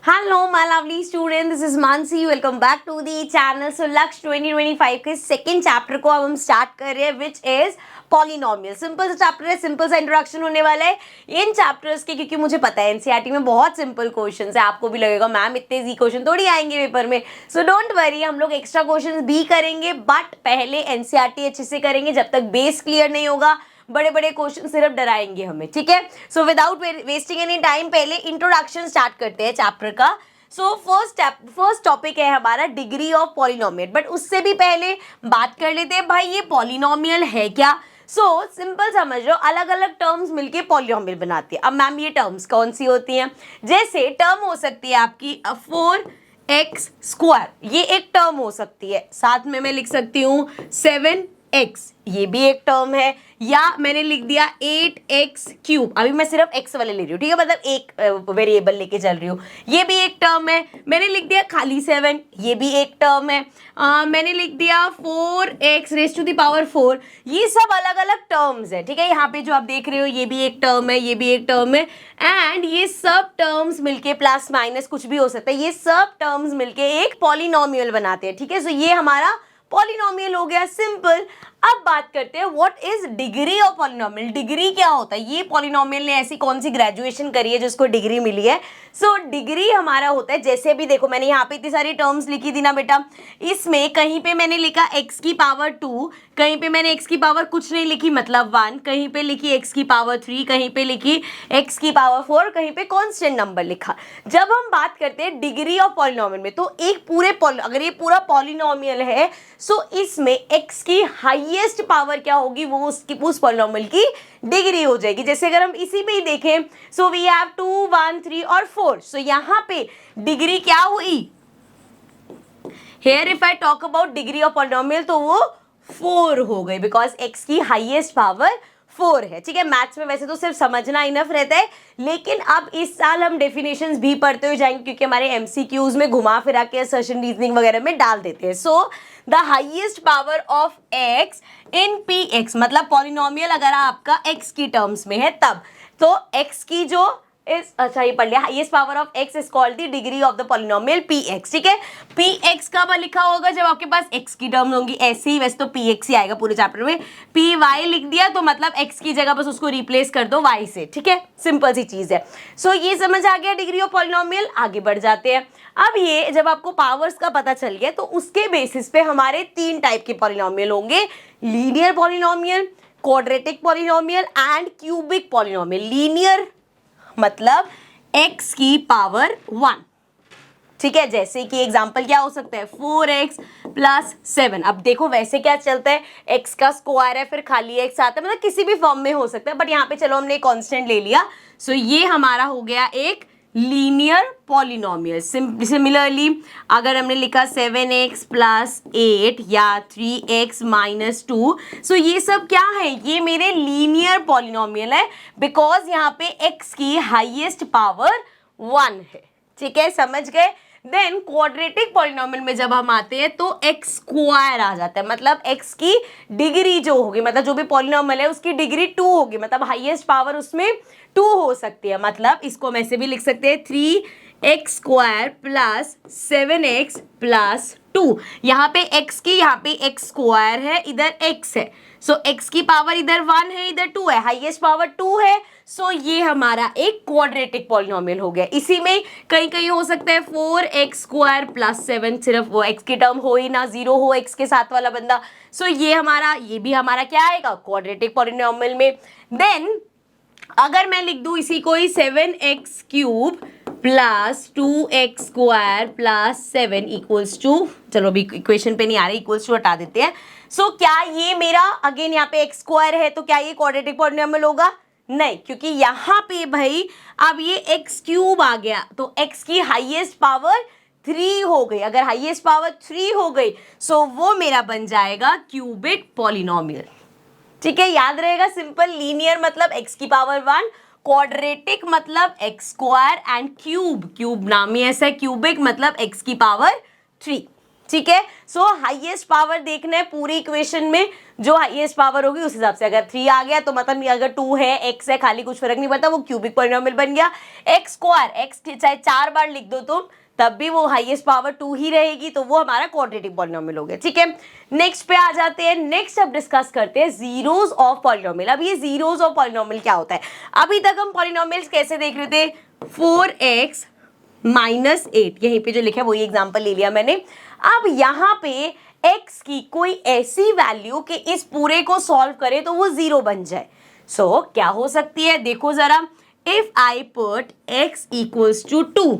Hello my lovely student, this is Mansi. Welcome back to the channel. So लक्ष्य 2025 के second chapter को अब हम स्टार्ट कर रहे हैं, विच इज पॉलिनोमियल। सिंपल सा चैप्टर है, सिंपल सा इंट्रोडक्शन होने वाला है इन चैप्टर्स के, क्योंकि मुझे पता है एनसीईआरटी में बहुत सिंपल क्वेश्चंस है। आपको भी लगेगा मैम इतने इजी क्वेश्चन थोड़ी आएंगे पेपर में। सो डोंट वरी, हम लोग एक्स्ट्रा क्वेश्चंस भी करेंगे, बट पहले एनसीईआरटी अच्छे से करेंगे। जब तक बेस क्लियर नहीं होगा, बड़े बड़े क्वेश्चन सिर्फ डराएंगे हमें, ठीक है। So without wasting any time, पहले इंट्रोडक्शन स्टार्ट करते हैं चैप्टर का। सो फर्स्ट टॉपिक है हमारा डिग्री ऑफ पॉलिनोमियल। बट उससे भी पहले बात कर लेते हैं, भाई ये पॉलिनोमियल है क्या। सिंपल समझ लो, अलग अलग टर्म्स मिलके पॉलिनोमियल बनाती है। अब मैम ये टर्म्स कौन सी होती हैं? जैसे टर्म हो सकती है आपकी 4x², ये एक टर्म हो सकती है। साथ में मैं लिख सकती हूँ 7x, ये भी एक टर्म है। या मैंने लिख दिया 8x³, अभी मैं सिर्फ x वाले ले रही हूँ, ठीक है, मतलब एक वेरिएबल लेके चल रही हूँ, ये भी एक टर्म है। मैंने लिख दिया खाली 7, ये भी एक टर्म है। मैंने लिख दिया 4x⁴, ये सब अलग अलग टर्म्स है, ठीक है। यहाँ पे जो आप देख रहे हो, ये भी एक टर्म है, ये भी एक टर्म है, एंड ये सब टर्म्स मिलके प्लस माइनस कुछ भी हो सकता है, ये सब टर्म्स मिलके एक पॉलिनोमियल बनाते हैं, ठीक है। सो ये हमारा पॉलिनोमियल हो गया, सिंपल। अब बात करते हैं what is degree of polynomial. Degree क्या होता है? ये पॉलिनोमियल ने ऐसी कौन सी ग्रेजुएशन करी है जिसको डिग्री मिली है? डिग्री हमारा होता है, जैसे भी देखो मैंने यहाँ पे इतनी सारी टर्म्स लिखी थी ना बेटा, इसमें कहीं पे मैंने लिखा x⁻², कहीं पे मैंने x⁻ कुछ नहीं लिखी मतलब 1, कहीं पे लिखी x⁻3, कहीं पे लिखी x⁻4, कहीं पे कांस्टेंट नंबर लिखा। जब हम बात करते हैं डिग्री ऑफ पॉलिनोमियल में, तो एक अगर ये पूरा पॉलिनोमियल है, इसमें x की हाईएस्ट पावर क्या होगी, वो उस पॉलिनोमियल की डिग्री हो जाएगी। जैसे अगर हम इसी में ही देखें, वी हैव 2, 1, 3 और 4। यहाँ पे डिग्री क्या हुई? Here if I talk about degree of polynomial, तो वो 4 हो गई, बिकॉज x की हाईएस्ट पावर 4 है, ठीक है। मैथ्स में वैसे तो सिर्फ समझना इनफ रहता है, लेकिन अब इस साल हम डेफिनेशंस भी पढ़ते हुए जाएंगे, क्योंकि हमारे एमसीक्यूज में घुमा फिरा के असर्शन रीजनिंग वगैरह में डाल देते हैं। The highest power of x in px, मतलब पॉलिनोमियल अगर आपका x की टर्म्स में है तब, तो x की जो अच्छा ये पढ़ लिया, highest power of x is called the degree of the polynomial px, ठीक है। px कब लिखा होगा? जब आपके पास x की टर्म होंगी। ऐसे ही वैसे तो px ही आएगा पूरे चैप्टर में, py लिख दिया तो मतलब x की जगह बस उसको रिप्लेस कर दो y से, ठीक है, सिंपल सी चीज है। ये समझ आ गया डिग्री ऑफ पॉलिनोमियल। आगे बढ़ जाते हैं। अब ये जब आपको पावर्स का पता चल गया, तो उसके बेसिस पे हमारे 3 टाइप के पॉलिनोमियल होंगे: linear polynomial, quadratic polynomial and cubic polynomial. Linear मतलब x की पावर 1, ठीक है। जैसे कि एग्जांपल क्या हो सकता है? 4x+7। अब देखो वैसे क्या चलता है, x का स्क्वायर है, फिर खाली x आता है, मतलब किसी भी फॉर्म में हो सकता है, बट यहाँ पे चलो हमने कांस्टेंट ले लिया। ये हमारा हो गया एक लीनियर पॉलिनोमियल। सिमिलरली अगर हमने लिखा 7x+8 या 3x-2, ये सब क्या है? ये मेरे लीनियर पॉलिनोमियल है, बिकॉज यहाँ पे x की हाईएस्ट पावर 1 है, ठीक है, समझ गए। देन क्वाड्रेटिक पॉलिनोमियल में जब हम आते हैं, तो x² आ जाता है, मतलब x की डिग्री जो होगी, मतलब जो भी पॉलिनोमियल है उसकी डिग्री 2 होगी, मतलब हाईएस्ट पावर उसमें 2 हो सकती है। मतलब इसको हम ऐसे भी लिख सकते हैं 3x² + 7x+2। यहाँ पे x की, यहाँ पे x² है, इधर x है, x की पावर इधर 1 है, इधर 2 है, हाईएस्ट पावर 2 है। ये हमारा एक क्वाड्रेटिक पॉलिनोमियल हो गया। इसी में कहीं कहीं हो सकता है 4x² + 7, सिर्फ वो x की टर्म हो ही ना, 0 हो x के साथ वाला बंदा। ये भी हमारा क्या आएगा? क्वाड्रेटिक पॉलिनोमियल में। देन अगर मैं लिख दूं इसी को ही 7x³ + 2x² + 7 = चलो अभी इक्वेशन पे नहीं आ रही, इक्वल्स टू हटा देते हैं। क्या ये मेरा अगेन यहाँ पे x² है, तो क्या ये क्वाड्रेटिक पॉलिनोमियल होगा? नहीं, क्योंकि यहाँ पे भाई अब ये x³ आ गया, तो x की हाईएस्ट पावर 3 हो गई। अगर हाईएस्ट पावर 3 हो गई, वो मेरा बन जाएगा क्यूबिक पॉलिनोमियल, ठीक है, याद रहेगा। सिंपल, लीनियर मतलब x की पावर 1, क्वाड्रेटिक मतलब x² एंड क्यूब नाम ही ऐसा है, क्यूबिक मतलब x की पावर 3। ठीक है। सो हाईएस्ट पावर देखना है पूरी इक्वेशन में, जो हाईएस्ट पावर होगी उस हिसाब से। अगर 3 आ गया तो मतलब अगर 2 है, x है, खाली कुछ फर्क नहीं पड़ता, वो क्यूबिक पॉलिनोमियल बन गया। x स्क्वायर, x चाहे 4 बार लिख दो तुम तब भी वो हाईएस्ट पावर 2 ही रहेगी, तो वो हमारा क्वाड्रेटिक पॉलिनोमियल हो गया। ठीक है, नेक्स्ट पे आ जाते हैं। नेक्स्ट अब डिस्कस करते हैं जीरोस ऑफ पॉलिनोमियल। अब ये जीरोस ऑफ पॉलिनोमियल क्या होता है? अभी तक हम पॉलिनोमियल्स कैसे देख रहे थे? 4x -8, यहीं पे जो लिखा है वही एग्जांपल ले लिया मैंने। अब यहाँ पे x की कोई ऐसी वैल्यू कि इस पूरे को सॉल्व करे तो वो 0 बन जाए। सो क्या हो सकती है? देखो जरा, if I put x equals to 2,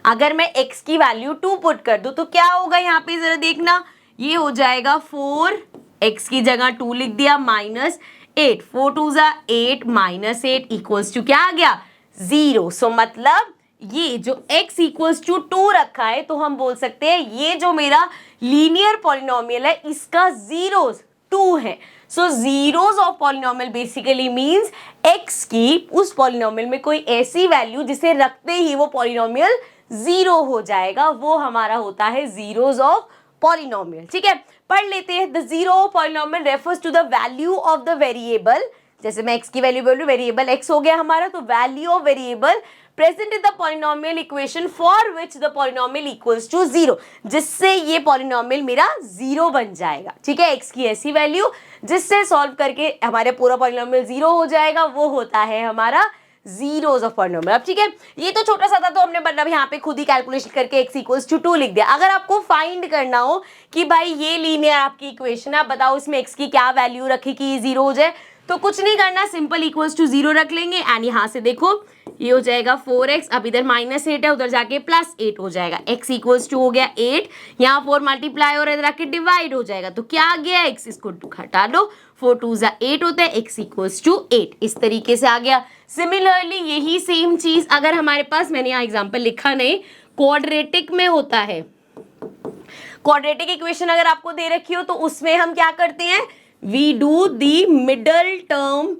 अगर मैं x की वैल्यू 2 पुट कर दूं तो क्या होगा? यहाँ पे जरा देखना, ये हो जाएगा 4, x की जगह 2 लिख दिया, -8, 4 2 ज़ा 8 -8 इक्वल्स टू क्या आ गया? 0। सो मतलब ये जो x इक्वल्स टू 2 रखा है तो हम बोल सकते हैं ये जो मेरा लीनियर पॉलिनोमियल है इसका जीरोस 2 है। So zeros of polynomial basically means x की उस पॉलिनोमियल में कोई ऐसी वैल्यू जिसे रखते ही वो पॉलिनोमियल 0 हो जाएगा, वो हमारा होता है जीरोस ऑफ पॉलिनोमियल। ठीक है, पढ़ लेते हैं। The zero of polynomial refers to the value of the variable, जैसे मैं x की वैल्यू बोल रही हूँ, वेरिएबल x हो गया हमारा, तो value of variable present in the polynomial equation for which the polynomial equals to 0, जिससे ये पॉलिनोमियल मेरा 0 बन जाएगा। ठीक है, x की ऐसी वैल्यू जिससे सॉल्व करके हमारे पूरा पॉलिनोमियल 0 हो जाएगा, वो होता है हमारा जीरोस ऑफ पॉलिनोमियल। अब ठीक है, ये तो छोटा सा था तो हमने मतलब यहाँ पे खुद ही कैलकुलेशन करके x इक्वल्स टू 2 लिख दिया। अगर आपको फाइंड करना हो कि भाई ये लीनियर आपकी इक्वेशन है, आप बताओ इसमें x की क्या वैल्यू रखी कि ये 0 हो जाए, तो कुछ नहीं करना, सिंपल इक्वल्स टू 0 रख लेंगे एंड यहाँ से देखो ये हो जाएगा 4x, अब इधर -8 है, उधर जाके +8 हो जाएगा। x इक्वल्स टू हो गया 8, यहाँ 4 मल्टीप्लाई और इधर आके डिवाइड हो जाएगा, तो क्या आ गया? x, इसको हटा दो, 4 2 ज़ा 8 होता है, x इक्वल्स टू 8, इस तरीके से आ गया। सिमिलरली यही सेम चीज अगर हमारे पास, मैंने यहाँ एग्जाम्पल लिखा नहीं, क्वाड्रेटिक में होता है। क्वाड्रेटिक इक्वेशन अगर आपको दे रखी हो तो उसमें हम क्या करते हैं? We do the middle term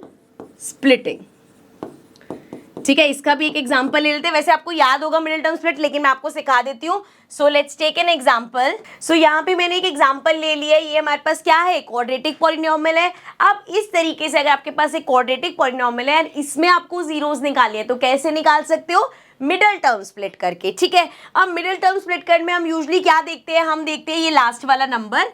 splitting. ठीक है, इसका भी एक एग्जांपल ले लेते हैं। वैसे आपको याद होगा मिडिल टर्म स्प्लिट, लेकिन मैं आपको सिखा देती हूँ। So let's take an example. So यहाँ पे मैंने एक एग्जांपल ले लिया है। ये हमारे पास क्या है? क्वाड्रेटिक पॉलिनोमियल है। अब इस तरीके से अगर आपके पास एक क्वाड्रेटिक पॉलिनोमियल है, इसमें आपको जीरोस निकालने हैं, तो कैसे निकाल सकते हो? मिडल टर्म स्प्लिट करके। ठीक है, अब मिडल टर्म स्प्लिट करने में हम यूजली क्या देखते हैं? हम देखते हैं ये लास्ट वाला नंबर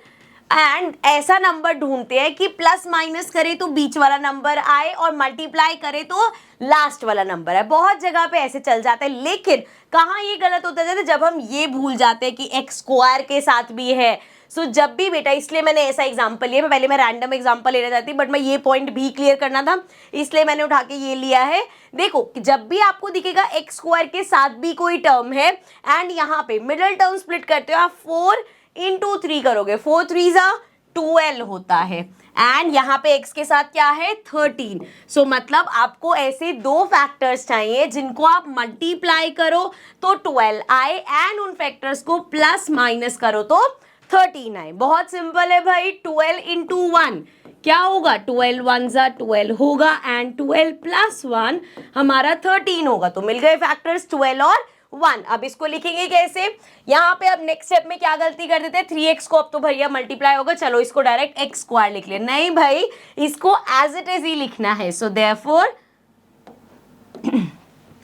एंड ऐसा नंबर ढूंढते हैं कि प्लस माइनस करे तो बीच वाला नंबर आए और मल्टीप्लाई करे तो लास्ट वाला नंबर है। बहुत जगह पे ऐसे चल जाता है, लेकिन कहाँ ये गलत होता है? जब हम ये भूल जाते हैं कि एक्स स्क्वायर के साथ भी है। सो जब भी बेटा, इसलिए मैंने ऐसा एग्जांपल लिया, पहले मैं रैंडम एग्जांपल लेना चाहती, बट मैं ये पॉइंट भी क्लियर करना था, इसलिए मैंने उठा के ये लिया है। देखो, जब भी आपको दिखेगा एक्स स्क्वायर के साथ भी कोई टर्म है एंड यहाँ पे मिडल टर्म स्प्लिट करते हो आप, 4 इंटू 3 करोगे, 4 3 ज़ा 12 होता है एंड यहाँ पे x के साथ क्या है? 13। सो मतलब आपको ऐसे दो फैक्टर्स चाहिए जिनको आप मल्टीप्लाई करो तो 12 आए एंड उन फैक्टर्स को प्लस माइनस करो तो 13 आए। बहुत सिंपल है भाई। 12 इंटू 1 क्या होगा? 12 1 ज़ा 12 होगा एंड 12 प्लस 1 हमारा 13 होगा। तो मिल गए फैक्टर्स 12 और 1। अब इसको लिखेंगे कैसे? यहाँ पे अब नेक्स्ट स्टेप में क्या गलती कर देते हैं? 3x को अब तो भैया मल्टीप्लाई होगा, चलो इसको डायरेक्ट x स्क्वायर लिख ले। नहीं भाई, इसको एज इट इज ही लिखना है। So therefore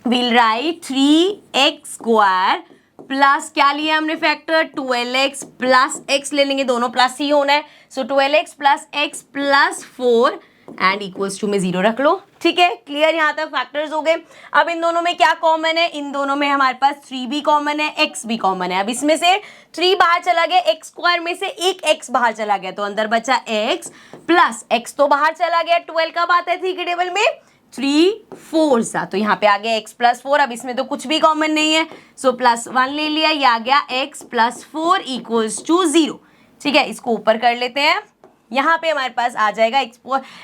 we'll write 3x square plus क्या लिया हमने फैक्टर? 12x प्लस x ले लेंगे, दोनों प्लस ही होना है। So 12x plus x plus 4 and equals to में 0 रख लो। ठीक है, क्लियर? यहाँ तक फैक्टर्स हो गए। अब इन दोनों में क्या कॉमन है? इन दोनों में हमारे पास 3 भी कॉमन है, x भी कॉमन है। अब इसमें से 3 बाहर चला गया, x स्क्वायर में से एक x बाहर चला गया, तो अंदर बचा x प्लस x तो बाहर चला गया। 12 कब आता है 3 के टेबल में? 3 4 सा, तो यहाँ पे आ गया x प्लस 4। अब इसमें तो कुछ भी कॉमन नहीं है, सो प्लस 1 ले लिया, ये आ गया x प्लस 4 इक्वल्स टू 0। ठीक है, इसको ऊपर कर लेते हैं। यहाँ पे हमारे पास आ जाएगा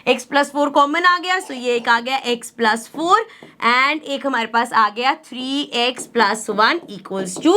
x प्लस 4 कॉमन आ गया, सो ये एक आ गया x प्लस 4 एंड एक हमारे पास आ गया 3x प्लस 1 इक्वल्स टू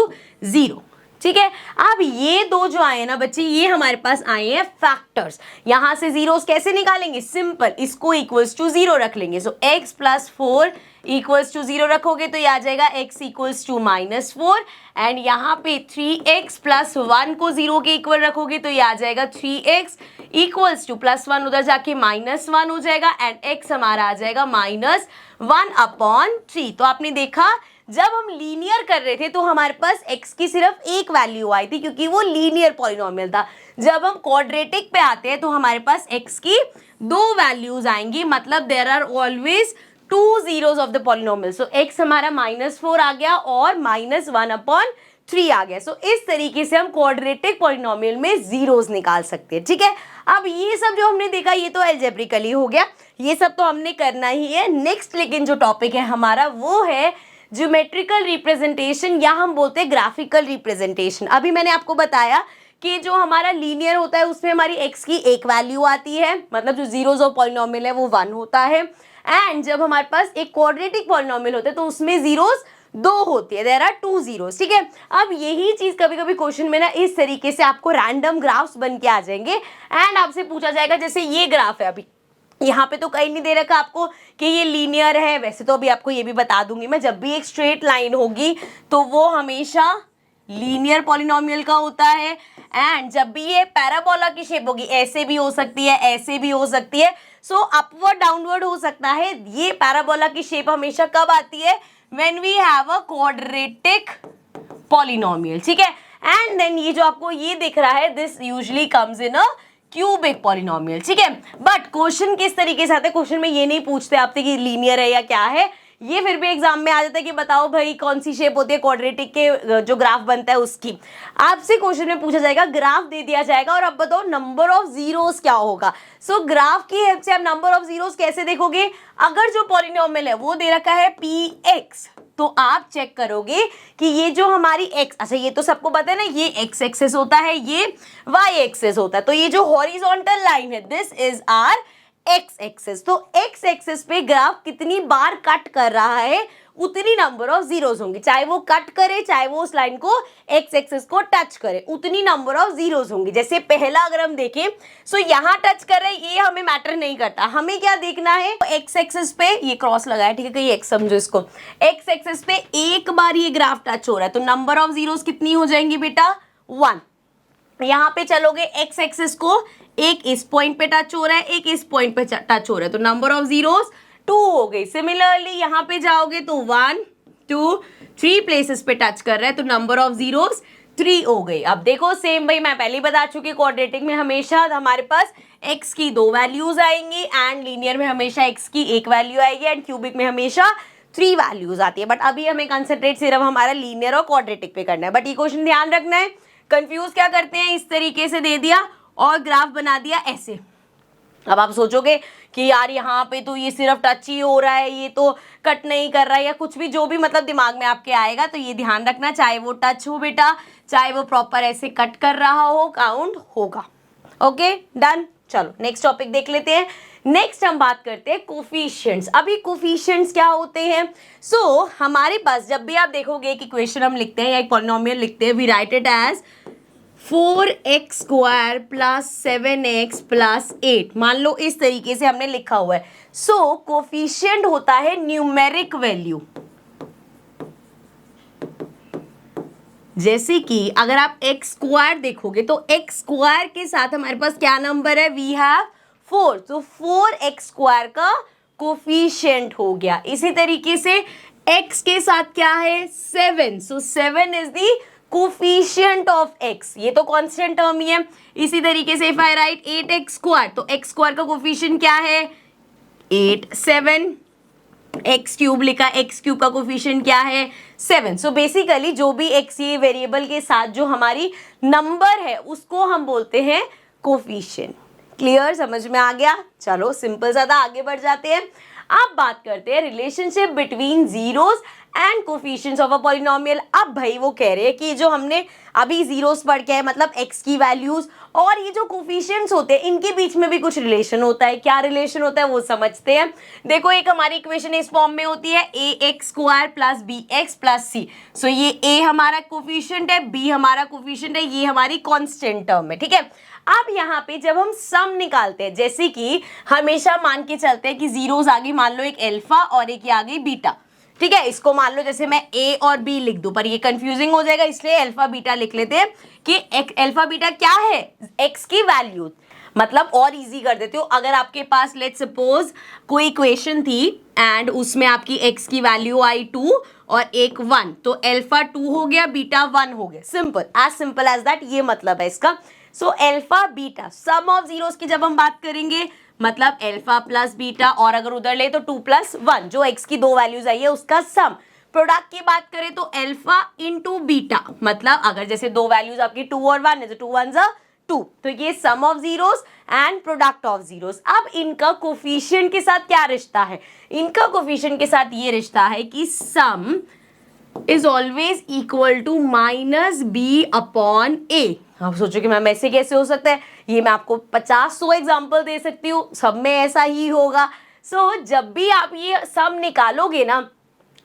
0। ठीक है। अब ये दो जो आए ना बच्चे, ये हमारे पास आए हैं फैक्टर्स। यहां से जीरोस कैसे निकालेंगे, सिंपल, इसको इक्वल्स टू 0 रख लेंगे। सो x प्लस 4 इक्वल्स टू 0 रखोगे तो ये आ जाएगा x इक्वल्स टू -4, एंड यहाँ पे 3x प्लस 1 को 0 के इक्वल रखोगे तो ये आ जाएगा 3x इक्वल्स टू +1 उधर जाके -1 हो जाएगा, एंड x हमारा आ जाएगा -1/3। तो आपने देखा जब हम लीनियर कर रहे थे तो हमारे पास x की सिर्फ एक वैल्यू आई थी क्योंकि वो लीनियर पॉलिनोमियल था। जब हम क्वाड्रेटिक पे आते हैं तो हमारे पास x की दो वैल्यूज आएंगी, मतलब there are always 2 zeros of the polynomial. So x हमारा -4 आ गया और -1/3 आ गया। सो इस तरीके से हम क्वाड्रेटिक पॉलिनोमियल में जीरोस निकाल सकते हैं, ठीक है। अब ये सब जो हमने देखा ये तो एल्जेब्रिकली हो गया, ये सब तो हमने करना ही है। नेक्स्ट लेकिन जो टॉपिक है हमारा वो है ज्योमेट्रिकल रिप्रेजेंटेशन, या हम बोलते हैं ग्राफिकल रिप्रेजेंटेशन। अभी मैंने आपको बताया कि जो हमारा लीनियर होता है उसमें हमारी x की एक वैल्यू आती है, मतलब जो जीरोस ऑफ पॉलिनोमियल है वो 1 होता है, एंड जब हमारे पास एक क्वाड्रेटिक पॉलिनोमियल होता है तो उसमें जीरोस 2 होती है, देयर आर 2 zeros, ठीक है। अब यही चीज कभी कभी क्वेश्चन में ना इस तरीके से आपको रैंडम ग्राफ्स बन के आ जाएंगे, एंड आपसे पूछा जाएगा जैसे ये ग्राफ है, अभी यहाँ पे तो कहीं नहीं दे रखा आपको कि ये लीनियर है। वैसे तो अभी आपको ये भी बता दूंगी मैं, जब भी एक स्ट्रेट लाइन होगी तो वो हमेशा लीनियर पॉलिनोमियल का होता है, एंड जब भी ये पैराबोला की शेप होगी, ऐसे भी हो सकती है, ऐसे भी हो सकती है, सो अपवर्ड डाउनवर्ड हो सकता है। ये पैराबोला की शेप हमेशा कब आती है, when we have a quadratic polynomial, ठीक है। एंड देन ये जो आपको ये दिख रहा है, this usually comes in a cubic polynomial, ठीक है। बट क्वेश्चन किस तरीके से आते हैं, क्वेश्चन में ये नहीं पूछते आपसे कि लीनियर है या क्या है, ये फिर भी एग्जाम में आ जाता है कि बताओ भाई कौन सी शेप होती है क्वाड्रेटिक के जो ग्राफ बनता है उसकी। आपसे क्वेश्चन में पूछा जाएगा, ग्राफ दे दिया जाएगा और अब बताओ नंबर ऑफ जीरोस क्या होगा। सो ग्राफ की हेल्प से आप नंबर ऑफ जीरोस कैसे देखोगे, अगर जो पॉलिनोमियल है वो दे रखा है px, तो आप चेक करोगे कि ये जो हमारी x, अच्छा ये तो सबको पता है ना, ये x एक्सेस होता है, ये y एक्सेस होता है, तो ये जो हॉरिजॉन्टल लाइन है this is our x axis. तो x एक्सेस पे ग्राफ कितनी बार कट कर रहा है उतनी नंबर ऑफ जीरोस होंगी, चाहे वो कट करे चाहे वो उस लाइन को x एक्सेस को टच करे, उतनी नंबर ऑफ जीरोस होंगी। जैसे पहला अगर हम देखें, सो यहाँ टच कर रहे, ये हमें मैटर नहीं करता, हमें क्या देखना है, x एक्सेस पे ये क्रॉस लगा है, ठीक है, कहीं x समझो इसको, x एक्सेस पे एक बार ये ग्राफ टच हो रहा है तो नंबर ऑफ जीरोस कितनी हो जाएंगी बेटा, 1। यहाँ पे चलोगे x एक्सेस को, एक इस पॉइंट पे टच हो रहा है, एक इस पॉइंट पे टच हो रहा है, तो नंबर ऑफ जीरोस 2 हो गई। सिमिलरली यहाँ पे जाओगे तो 1 2 3 प्लेसेस पे टच कर रहा है तो नंबर ऑफ जीरोस 3 हो गई। अब देखो सेम भाई, मैं पहले ही बता चुकी, क्वाड्रेटिक में हमेशा हमारे पास x की 2 वैल्यूज आएंगी, एंड लीनियर में हमेशा x की एक वैल्यू आएगी, एंड क्यूबिक में हमेशा 3 वैल्यूज आती है। बट अभी हमें कंसंट्रेट सिर्फ हमारा लीनियर और क्वाड्रेटिक पे करना है। बट ये क्वेश्चन ध्यान रखना है, कंफ्यूज क्या करते हैं, इस तरीके से दे दिया और ग्राफ बना दिया ऐसे। अब आप सोचोगे कि यार यहाँ पे तो ये सिर्फ टच ही हो रहा है, ये तो कट नहीं कर रहा है, या कुछ भी जो भी मतलब दिमाग में आपके आएगा, तो ये ध्यान रखना, चाहे वो टच हो बेटा, चाहे वो प्रॉपर ऐसे कट कर रहा हो, काउंट होगा। ओके डन, चलो नेक्स्ट टॉपिक देख लेते हैं। नेक्स्ट हम बात करते हैं कोफिशिएंट्स। अभी कोफिशिएंट्स क्या होते हैं, सो हमारे पास जब भी आप देखोगे एक इक्वेशन हम लिखते हैं या एक पॉलिनोमियल लिखते हैं, we write it as 4x² plus 7x plus 8, मान लो इस तरीके से हमने लिखा हुआ है। सो कोफिशिएंट होता है न्यूमेरिक वैल्यू, जैसे कि अगर आप x² देखोगे तो x² के साथ हमारे पास क्या नंबर है, वी हैव 4, तो 4x² का कोफिशिएंट हो गया। इसी तरीके से x के साथ क्या है, 7, सो 7 is the coefficient of x, ये तो कांस्टेंट टर्म ही है। इसी तरीके से इफ आई राइट 8x², तो x² का कोफिशिएंट क्या है, 8 7, x³ लिखा, x³ का कोफिशिएंट क्या है, 7। सो बेसिकली जो भी x ये वेरिएबल के साथ जो हमारी नंबर है उसको हम बोलते हैं कोफिशिएंट। क्लियर, समझ में आ गया। चलो सिंपल ज़्यादा आगे बढ़ जाते हैं। अब बात करते हैं relationship between zeros and coefficients of a polynomial. अब भाई वो कह रहे हैं कि जो हमने अभी जीरोस पढ़ के है, मतलब एक्स की वैल्यूज और ये जो कोफिशिएंट्स होते हैं इनके बीच में भी कुछ रिलेशन होता है। क्या रिलेशन होता है वो समझते हैं। देखो एक हमारी इक्वेशन इस फॉर्म में होती है A X square plus B X plus C. So ये ए हमारा कोफिशिएंट है, बी हमारा कोफिशिएंट है, ये हमारी कांस्टेंट टर्म है, ठीक है। अब यहाँ पे जब हम सम निकालते हैं, जैसे कि हमेशा मान के चलते हैं कि जीरोस आगे मान लो एक अल्फा और एक आ गई बीटा, ठीक है। इसको मान लो जैसे मैं ए और बी लिख दूं, पर ये कंफ्यूजिंग हो जाएगा, इसलिए अल्फा बीटा लिख लेते हैं कि अल्फा बीटा क्या है, एक्स की वैल्यू। मतलब और इजी कर देते हो, अगर आपके पास लेट्स सपोज कोई इक्वेशन थी एंड उसमें आपकी एक्स की वैल्यू आई 2 और एक 1, तो अल्फा 2 हो गया, बीटा 1 हो गया। सिंपल एज दैट, ये मतलब है इसका। So alpha beta some of zeros की जब हम बात करेंगे, मतलब अल्फा प्लस बीटा, और अगर उधर ले तो 2 प्लस 1, जो एक्स की दो वैल्यूज आई है उसका सम। प्रोडक्ट की बात करें तो अल्फा इंटू बीटा, मतलब अगर जैसे दो वैल्यूज आपकी 2 और 1 है तो 2 1 2, तो ये sum of zeros and product of zeros. अब इनका कोफिशिएंट के साथ क्या रिश्ता है, इनका कोफिशिएंट के साथ ये रिश्ता है कि sum is always equal to minus B upon A. आप सोचो कि मैम ऐसे कैसे हो सकता है, ये मैं आपको 50-100 एग्जाम्पल दे सकती हूँ, सब में ऐसा ही होगा। जब भी आप ये सम निकालोगे ना,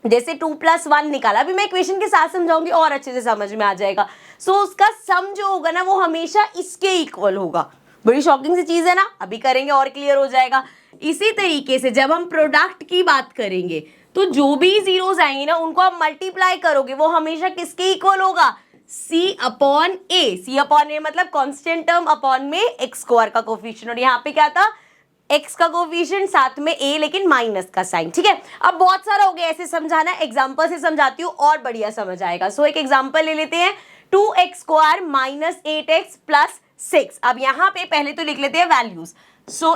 जैसे 2 प्लस 1 निकाला, अभी मैं इक्वेशन के साथ समझाऊंगी और अच्छे से समझ में आ जाएगा। उसका सम जो होगा ना वो हमेशा इसके इक्वल होगा। बड़ी शॉकिंग सी चीज है ना, अभी करेंगे और क्लियर हो जाएगा। इसी तरीके से जब हम प्रोडक्ट की बात करेंगे तो जो भी जीरोस आएंगे ना उनको आप मल्टीप्लाई करोगे, वो हमेशा किसके इक्वल होगा, सी अपॉन ए। सी अपॉन ए मतलब कांस्टेंट टर्म अपॉन में एक्स स्क्वायर का कोफिशिएंट, और यहाँ पे क्या था, एक्स का कोफिशिएंट साथ में ए लेकिन माइनस का साइन, ठीक है। अब बहुत सारा हो गया ऐसे समझाना, एग्जांपल से समझाती हूँ और बढ़िया समझ आएगा। एक एग्जांपल ले लेते हैं, 2x square minus 8x plus 6। अब यहाँ पे पहले तो लिख लेते हैं वैल्यूज।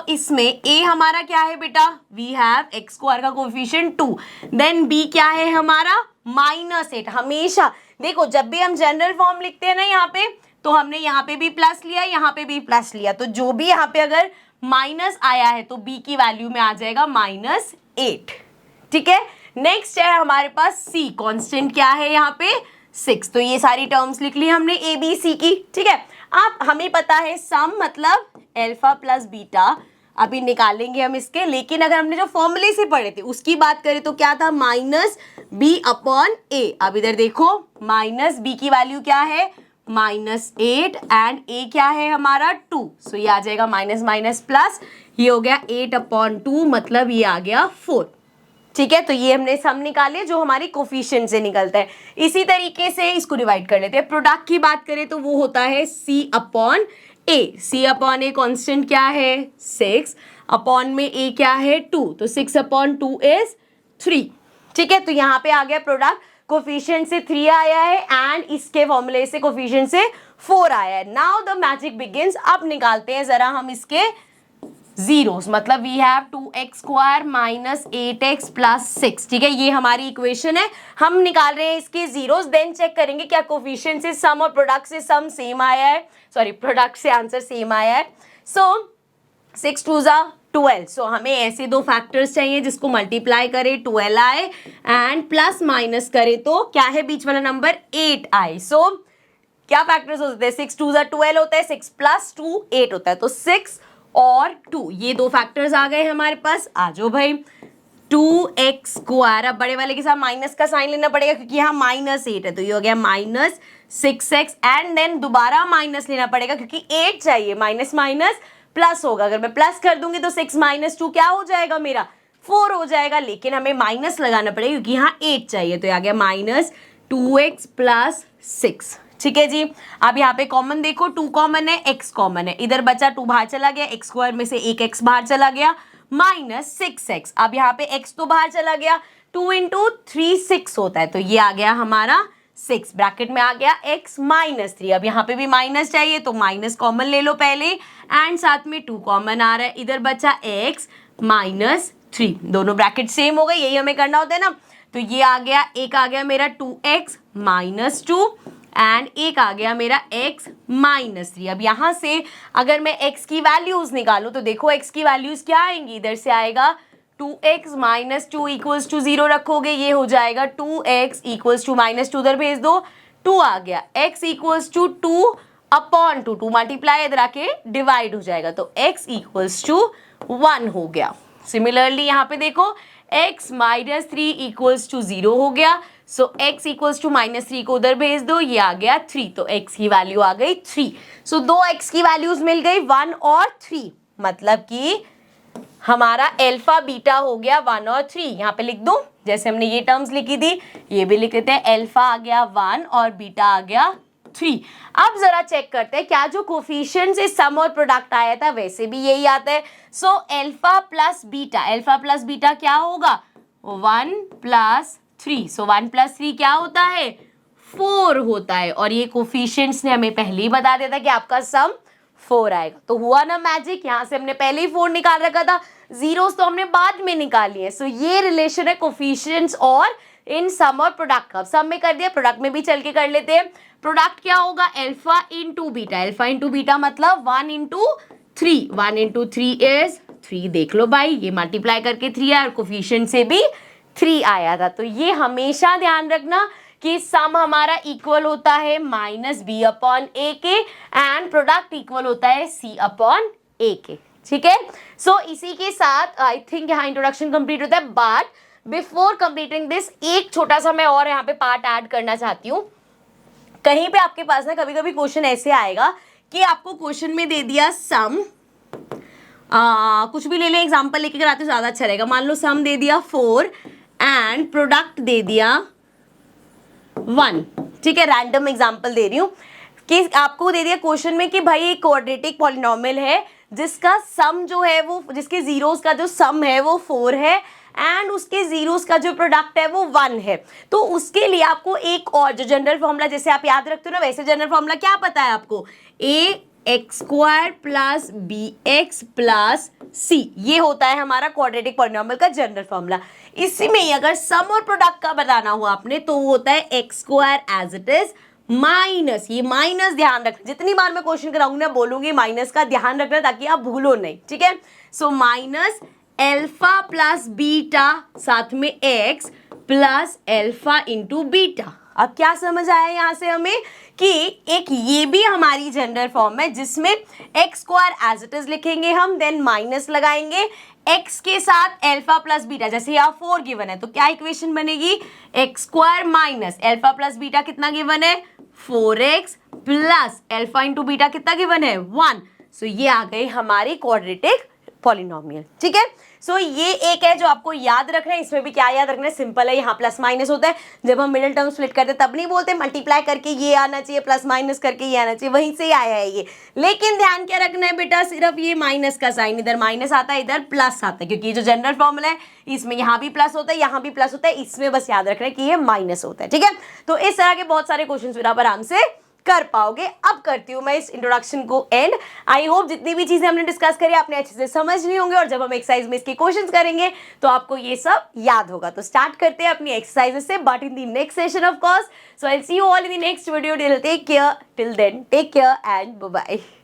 इसमें a हमारा क्या है बेटा, वी हैव x स्क्वायर का कोफिशिएंट 2, देन b क्या है हमारा -8। हमेशा देखो जब भी हम जनरल फॉर्म लिखते हैं ना यहाँ पे, तो हमने यहाँ पे भी प्लस लिया, यहाँ पे भी प्लस लिया, तो जो भी यहाँ पे अगर माइनस आया है तो b की वैल्यू में आ जाएगा -8, ठीक है। नेक्स्ट है हमारे पास c, कांस्टेंट क्या है यहाँ पे 6, तो ये सारी टर्म्स लिख ली हमने a b c की, ठीक है। अब हमें पता है सम मतलब अल्फा प्लस बीटा, अभी निकालेंगे हम इसके, लेकिन अगर हमने जो फॉर्मूले से पढ़े थे उसकी बात करें तो क्या था, माइनस बी अपॉन ए। अब इधर देखो माइनस बी की वैल्यू क्या है -8 एंड ए क्या है हमारा 2, सो ये आ जाएगा माइनस माइनस प्लस, ये हो गया 8/2, मतलब ये आ गया 4, ठीक है। तो ये हमने सम निकाले जो हमारी कोफिशिएंट से निकलता है। इसी तरीके से इसको डिवाइड कर लेते हैं। प्रोडक्ट की बात करें तो वो होता है c upon A. c upon a constant क्या है 6, अपॉन में a क्या है 2, तो 6/2 इज 3, ठीक है। तो यहाँ पे आ गया प्रोडक्ट, कोफिशिएंट से 3 आया है एंड इसके फॉर्मूले से कोफिशिएंट से 4 आया है। Now the magic begins. अब निकालते हैं जरा हम इसके जीरोस, मतलब we have 2x square minus 8x plus 6, ठीक है। ये हमारी इक्वेशन है, हम निकाल रहे हैं इसके जीरोस, देन चेक करेंगे क्या कोफिशिएंट से सम और प्रोडक्ट से सम सेम आया है, सॉरी प्रोडक्ट से आंसर सेम आया है। 6 2 जा 12, सो हमें ऐसे दो फैक्टर्स चाहिए जिसको मल्टीप्लाई करे 12 आए एंड प्लस माइनस करे तो क्या है बीच वाला नंबर 8 आए। क्या फैक्टर्स होते हैं, 6 2 जा 12 होता है, 6 प्लस 2 8 होता है, तो 6 और 2, ये दो फैक्टर्स आ गए हमारे पास। आ जाओ भाई, 2x स्क्वायर, अब बड़े वाले के साथ माइनस का साइन लेना पड़ेगा क्योंकि यहाँ -8 है, तो ये हो गया -6x एंड देन दोबारा माइनस लेना पड़ेगा क्योंकि 8 चाहिए, माइनस माइनस प्लस होगा, अगर मैं प्लस कर दूंगी तो 6 - 2 क्या हो जाएगा मेरा 4 हो जाएगा, लेकिन हमें माइनस लगाना पड़ेगा क्योंकि यहाँ 8 चाहिए, तो आ गया -2x प्लस 6, ठीक है जी। अब यहाँ पे कॉमन देखो, 2 कॉमन है, x कॉमन है, इधर बचा 2 बाहर चला गया, x स्क्वायर में से एक x बाहर चला गया, -6x। अब यहाँ पे x तो बाहर चला गया, 2 × 3 6 होता है, तो ये आ गया हमारा 6, ब्रैकेट में आ गया x -3। अब यहाँ पे भी माइनस चाहिए तो माइनस कॉमन ले लो पहले एंड साथ में 2 कॉमन आ रहा है, इधर बचा x -3, दोनों ब्रैकेट सेम हो गए, यही हमें करना होता है ना। तो ये आ गया, एक आ गया मेरा 2x -2 एंड एक आ गया मेरा x -3। अब यहाँ से अगर मैं x की वैल्यूज निकालूं तो देखो x की वैल्यूज क्या आएंगी, इधर से आएगा 2x माइनस 2 इक्वल्स टू 0 रखोगे, ये हो जाएगा 2x इक्वल्स टू माइनस 2 उधर भेज दो, 2 आ गया, x equals to 2 upon 2, 2 multiply इधर आके डिवाइड हो जाएगा, तो x इक्वल्स टू 1 हो गया। सिमिलरली यहाँ पे देखो x माइनस 3 इक्वल्स टू 0 हो गया, सो x इक्वल्स टू माइनस 3 को उधर भेज दो, ये आ गया 3, तो x की वैल्यू आ गई 3। सो दो x की वैल्यूज मिल गई 1 और 3, मतलब कि हमारा अल्फा बीटा हो गया 1 और 3। यहाँ पे लिख दूं, जैसे हमने ये टर्म्स लिखी थी ये भी लिख देते हैं, अल्फा आ गया 1 और बीटा आ गया 3। अब जरा चेक करते हैं क्या जो कोफिशिएंट से सम और प्रोडक्ट आया था वैसे भी यही आता है। सो अल्फा प्लस बीटा क्या होगा, 1 प्लस 3, सो 1 प्लस 3 क्या होता है, 4 होता है, और ये कोफिशिएंट्स ने हमें पहले ही बता दिया था कि आपका सम 4 आएगा। तो हुआ ना मैजिक, यहाँ से हमने पहले ही 4 निकाल रखा था, जीरोस तो हमने बाद में निकाली है। सो ये रिलेशन है कोफिशिएंट्स और इन सम और प्रोडक्ट का। सम में कर दिया, प्रोडक्ट में भी चल के कर लेते हैं। प्रोडक्ट क्या होगा, अल्फा इंटू बीटा मतलब 1 इंटू 3, 1 इंटू 3 इज 3, देख लो भाई ये मल्टीप्लाई करके 3 आया और कोफिशिएंट से भी 3 आया था। तो ये हमेशा ध्यान रखना कि सम हमारा इक्वल होता है माइनस बी अपॉन ए के एंड प्रोडक्ट इक्वल होता है सी अपॉन ए के, ठीक है। सो इसी के साथ आई थिंक यहाँ इंट्रोडक्शन कंप्लीट होता है, बट बिफोर कंप्लीटिंग दिस एक छोटा सा मैं और यहाँ पे पार्ट ऐड करना चाहती हूँ। कहीं पे आपके पास ना कभी कभी क्वेश्चन ऐसे आएगा कि आपको क्वेश्चन में दे दिया सम, कुछ भी ले लें, एग्जाम्पल लेके कराते हो ज़्यादा अच्छा रहेगा। मान लो सम दे दिया 4 एंड प्रोडक्ट दे दिया 1, ठीक है, रैंडम एग्जाम्पल दे रही हूँ कि आपको दे दिया क्वेश्चन में कि भाई एक क्वाड्रेटिक पॉलिनोमियल है जिसका सम जो है वो, जिसके जीरोस का जो सम है वो 4 है एंड उसके जीरोस का जो प्रोडक्ट है वो 1 है। तो उसके लिए आपको एक और जो जनरल फॉर्मूला जैसे आप याद रखते हो ना, वैसे जनरल फॉर्मूला क्या पता है आपको, ax² plus bx plus c, ये होता है हमारा क्वाड्रेटिक पॉलिनोमियल का जनरल फॉर्मूला। इसी में ही अगर सम और प्रोडक्ट का बताना हुआ आपने तो वो होता है x² as it is minus, ये माइनस ध्यान रखना, जितनी बार मैं क्वेश्चन कराऊंगी ना बोलूंगी माइनस का ध्यान रखना ताकि आप भूलो नहीं, ठीक है। So minus alpha plus beta साथ में x plus alpha into beta. अब क्या समझ आया यहाँ से हमें कि एक ये भी हमारी जनरल फॉर्म है जिसमें x² एज इट इज लिखेंगे हम, देन माइनस लगाएंगे x के साथ अल्फा प्लस बीटा, जैसे यहाँ 4 गिवन है तो क्या इक्वेशन बनेगी, x² minus alpha plus beta कितना गिवन है, 4x plus alpha into beta कितना गिवन है, 1। सो ये आ गई हमारी क्वाड्रेटिक पॉलिनोमियल, ठीक है। सो ये एक है जो आपको याद रखना है। इसमें भी क्या याद रखना है, सिंपल है, यहाँ प्लस माइनस होता है। जब हम मिडिल टर्म स्प्लिट करते हैं तब नहीं बोलते मल्टीप्लाई करके ये आना चाहिए, प्लस माइनस करके ये आना चाहिए, वहीं से ही आया है ये। लेकिन ध्यान क्या रखना है बेटा, सिर्फ ये माइनस का साइन, इधर माइनस आता है इधर प्लस आता है, क्योंकि ये जो जनरल फॉर्मूला है इसमें यहाँ भी प्लस होता है यहाँ भी प्लस होता है, इसमें बस याद रखना है कि ये माइनस होता है, ठीक है। तो इस तरह के बहुत सारे क्वेश्चन फिर आप आराम से कर पाओगे। अब करती हूँ मैं इस इंट्रोडक्शन को एंड। आई होप जितनी भी चीजें हमने डिस्कस करी आपने अच्छे से समझ ली होंगे, और जब हम एक्सरसाइज में इसके क्वेश्चंस करेंगे तो आपको ये सब याद होगा। तो स्टार्ट करते हैं अपनी एक्सरसाइजेस से, but in the next session of course. So I will see you all in the next video. Till then take care and bye bye.